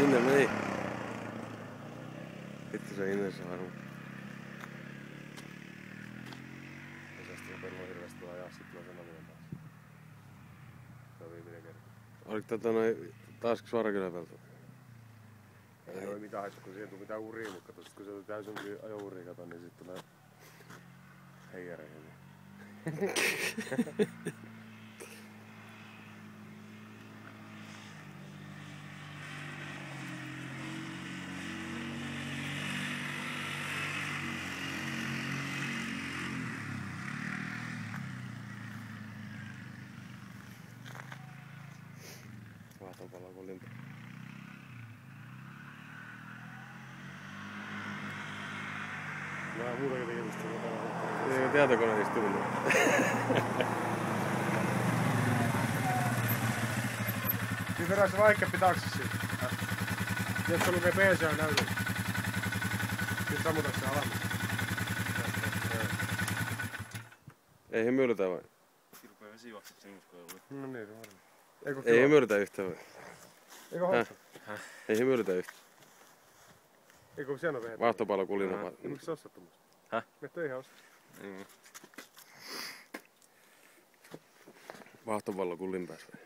Sinne meni. Vittu se Ines on harmi. Kesästä jo perua hirveästi ajaa, sit tulee sen avulla taas. Se on viimeinen kerta. Oliko taas suorakynäpelto? Ei ole mitään haittaa, kun siihen tuli mitään uria, mutta kato, sit kun se tuli täysin ajo-uria, kato, niin sit tulee heijareihin. Vahtopallo kun limpa. Vähän muutakin tekemistä. Ei tietokone istunut. Niin verran se vaikeampi taksissa. Jos se lukee PCA näytöllä. Nyt sammuta se alamme. Ei hymyilytä vai? Rupeaa vesijuokset sen uskoon. No niin, se varmaan. Ei hymyilytä yhtään vai? Eikö hotsa? Ei hymyilytä yhtään. Eikö siellä vehetä? Vahtopallo kun limpa. Miksi sä ostat tuommoista? Häh? Me töihin ostat. Vahtopallo kun limpäs vai?